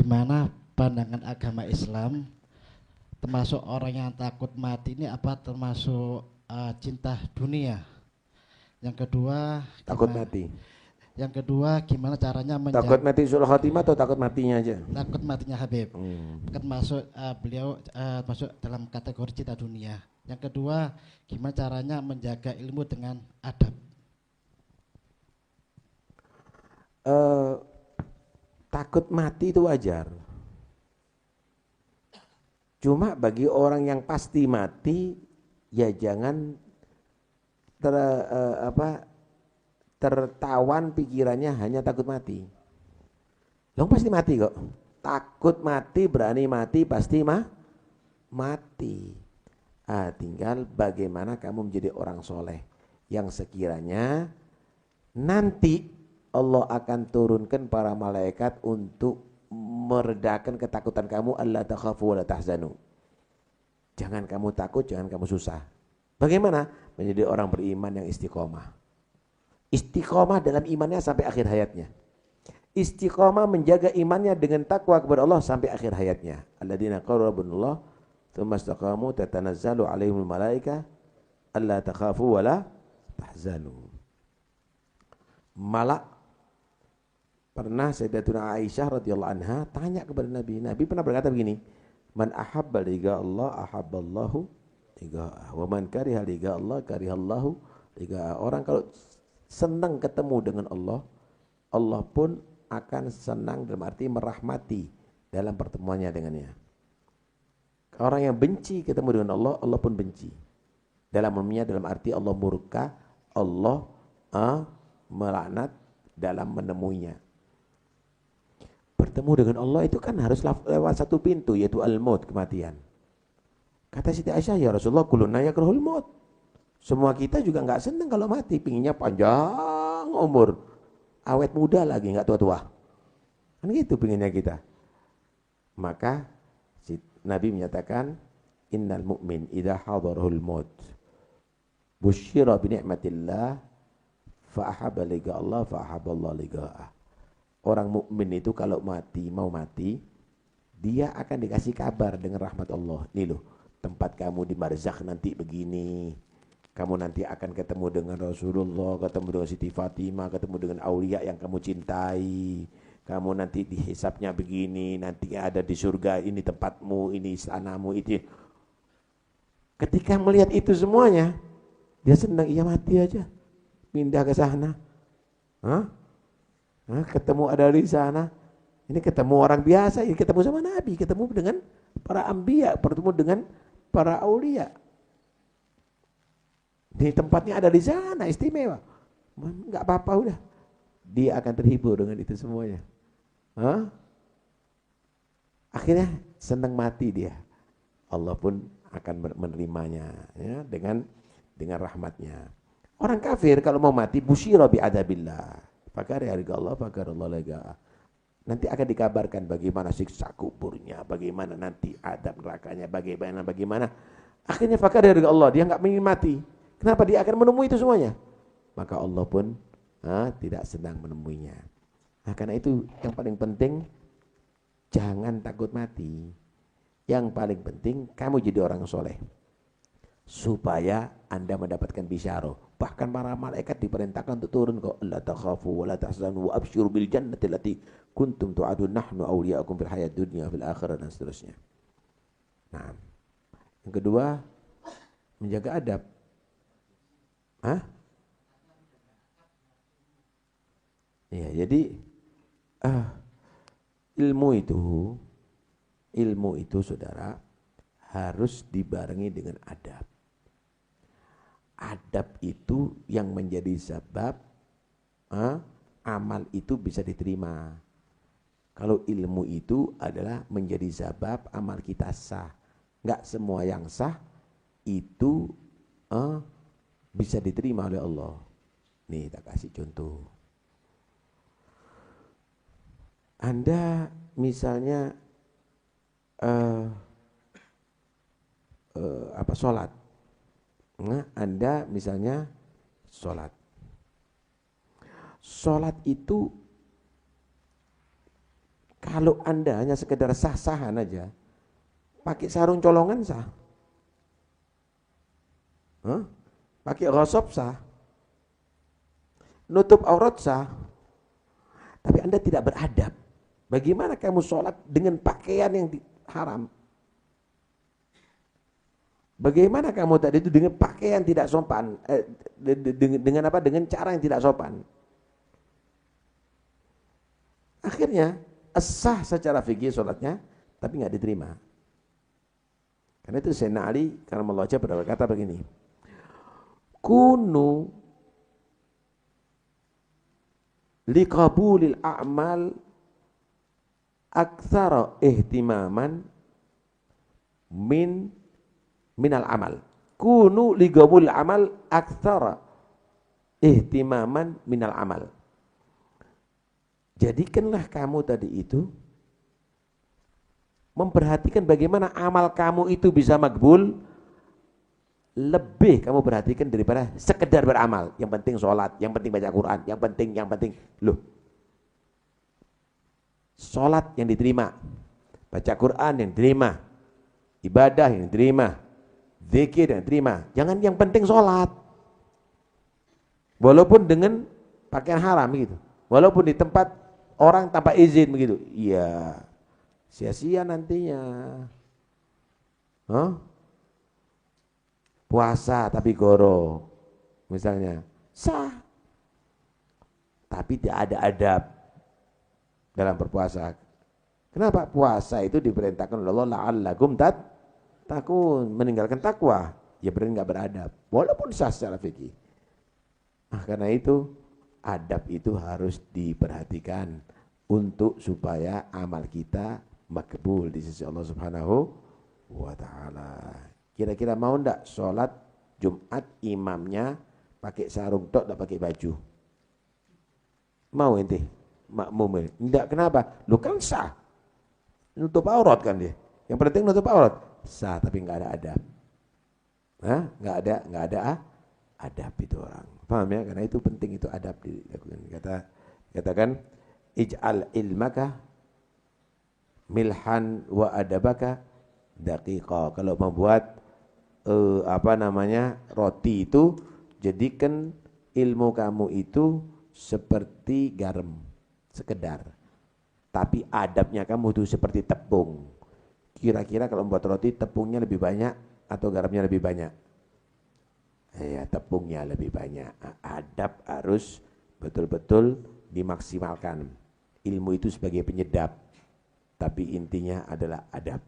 bagaimana pandangan agama Islam termasuk orang yang takut mati ini apa termasuk cinta dunia? Yang kedua, Takut gimana? mati. Yang kedua, gimana caranya Takut menjaga mati sul khatimah atau takut matinya aja? takut matinya Habib? Hmm. Kan masuk beliau masuk dalam kategori cinta dunia. Yang kedua, gimana caranya menjaga ilmu dengan adab? Takut mati itu wajar. Cuma bagi orang yang pasti mati, ya jangan tertawan pikirannya hanya takut mati. Lo pasti mati kok. Takut mati, berani mati, pasti mati. Tinggal bagaimana kamu menjadi orang soleh yang sekiranya nanti Allah akan turunkan para malaikat untuk meredakan ketakutan kamu. Allah takhafu wa la tahzanu. Jangan kamu takut, jangan kamu susah. Bagaimana? Menjadi orang beriman yang istiqomah. Istiqomah dalam imannya sampai akhir hayatnya. Istiqomah menjaga imannya dengan takwa kepada Allah sampai akhir hayatnya. Alladzina qalu rabbunallah tsumma istaqamu tatanazzalu alaihimul malaika alla takhafu wa la tahzanu. Malah pernah Sayyidatuna Aisyah radhiyallahu anha tanya kepada Nabi. Nabi pernah berkata begini, "Man ahabba liqa Allah ahabballahu liqa'ah, wa man kariha liqa Allah karihallahu liqa'ah." Orang kalau senang ketemu dengan Allah, Allah pun akan senang dalam arti merahmati dalam pertemuannya dengannya. Orang yang benci ketemu dengan Allah, Allah pun benci. Dalam arti Allah murka, Allah melaknat dalam menemuinya. Bertemu dengan Allah itu kan harus lewat satu pintu, yaitu al-maut, kematian. Kata Siti Aisyah, ya Rasulullah, kuluna yakrahul maut. Semua kita juga enggak senang kalau mati, pinginnya panjang umur, awet muda lagi, enggak tua-tua. Kan gitu pinginnya kita. Maka Nabi menyatakan, innal mu'min idza hadarahul maut busyira bi ni'matillah fa ahabba liqa Allah fa ahabba Allah liqa'ah. Orang mukmin itu kalau mau mati, dia akan dikasih kabar dengan rahmat Allah. Nih loh, tempat kamu di barzakh nanti begini. Kamu nanti akan ketemu dengan Rasulullah, ketemu dengan Siti Fatimah, ketemu dengan aulia yang kamu cintai. Kamu nanti dihisapnya begini, nanti ada di surga, ini tempatmu, ini istanamu, itu. Ketika melihat itu semuanya, dia senang, iya mati aja. Pindah ke sana. Ketemu ada di sana. Ini ketemu orang biasa, ini ketemu sama Nabi, ketemu dengan para anbiya, bertemu dengan para aulia. Di tempatnya ada di sana, istimewa. Enggak apa-apa udah. Dia akan terhibur dengan itu semuanya. Akhirnya senang mati dia. Allah pun akan menerimanya ya, dengan rahmatnya. Orang kafir kalau mau mati busyira bi adabillah. Fakari harga Allah, fakar Allah lega. Nanti akan dikabarkan bagaimana siksa kuburnya, bagaimana nanti adab nerakanya, bagaimana. Akhirnya fakar harga Allah, dia enggak ingin mati. Kenapa? Dia akan menemui itu semuanya. Maka Allah pun tidak senang menemuinya. Nah, karena itu yang paling penting jangan takut mati. Yang paling penting kamu jadi orang soleh supaya Anda mendapatkan bisyarah. Bahkan para malaikat diperintahkan untuk turun kok. La takhafu wa la tahzanu wa absyiru bil jannati allati kuntum tu'adun nahnu awliya'akum fil hayat dunya fil akhirah dan seterusnya. Nah, yang kedua menjaga adab. Ya, jadi ilmu itu saudara harus dibarengi dengan adab. Adab itu yang menjadi sebab amal itu bisa diterima. Kalau ilmu itu adalah menjadi sebab amal kita sah. Enggak semua yang sah itu bisa diterima oleh Allah. Nih, tak kasih contoh. Anda misalnya sholat. Nah, Anda misalnya sholat. Sholat itu Kalau Anda hanya sekedar sah-sahan aja, pakai sarung colongan sah, pakai ghosab sah, nutup aurat sah, tapi Anda tidak beradab. Bagaimana kamu sholat dengan pakaian yang haram? Bagaimana kamu tadi itu dengan pakaian tidak sopan, dengan apa? Dengan cara yang tidak sopan. Akhirnya sah secara fikih sholatnya, tapi nggak diterima. Karena itu Sayyidina Ali karamallahu wajhahu berkata begini, kunu liqabulil a'mal aktsara ihtimaman minal amal. Kunu liqabulil amal aktsara ihtimaman minal amal. Jadikanlah kamu tadi itu memperhatikan bagaimana amal kamu itu bisa makbul, lebih kamu perhatikan daripada sekedar beramal. Yang penting sholat, yang penting baca Quran, yang penting. Loh, sholat yang diterima, baca Quran yang diterima, ibadah yang diterima, zikir yang diterima. Jangan yang penting sholat, walaupun dengan pakaian haram gitu, walaupun di tempat orang tanpa izin begitu. Iya, sia-sia nantinya. Puasa tapi goro misalnya sah, tapi tidak ada adab dalam berpuasa. Kenapa? Puasa itu diperintahkan oleh Allah la'allakum tattaqun, meninggalkan takwa. Ya berarti nggak beradab walaupun sah secara fikih. Karena itu adab itu harus diperhatikan untuk supaya amal kita makbul di sisi Allah Subhanahu wa taala. Kira-kira mau ndak sholat Jumat imamnya pakai sarung tok, ndak pakai baju? Mau ente? Makmum? Ndak, kenapa? Lu kan sah, nutup aurat kan dia. Yang penting nutup aurat, sah, tapi nggak ada adab. Nggak ada adab itu orang. Paham ya? Karena itu penting, itu adab dilakukan. Katakan ij'al ilmaka milhan wa adabaka daqiqa. Kalau membuat roti itu, jadikan ilmu kamu itu seperti garam sekedar, tapi adabnya kamu itu seperti tepung. Kira-kira kalau membuat roti, tepungnya lebih banyak atau garamnya lebih banyak? Ya, tepungnya lebih banyak. Adab harus betul-betul dimaksimalkan. Ilmu itu sebagai penyedap, tapi intinya adalah adab.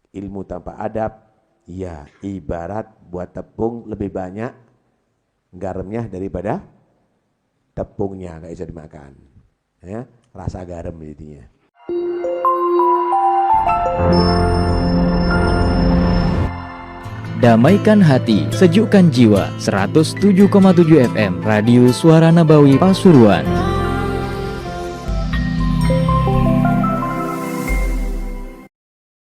Ilmu tanpa adab, ya ibarat buat tepung lebih banyak garamnya daripada tepungnya, nggak bisa dimakan. Ya, rasa garam jadinya. Damaikan hati, sejukkan jiwa. 107,7 FM Radio Suara Nabawi Pasuruan.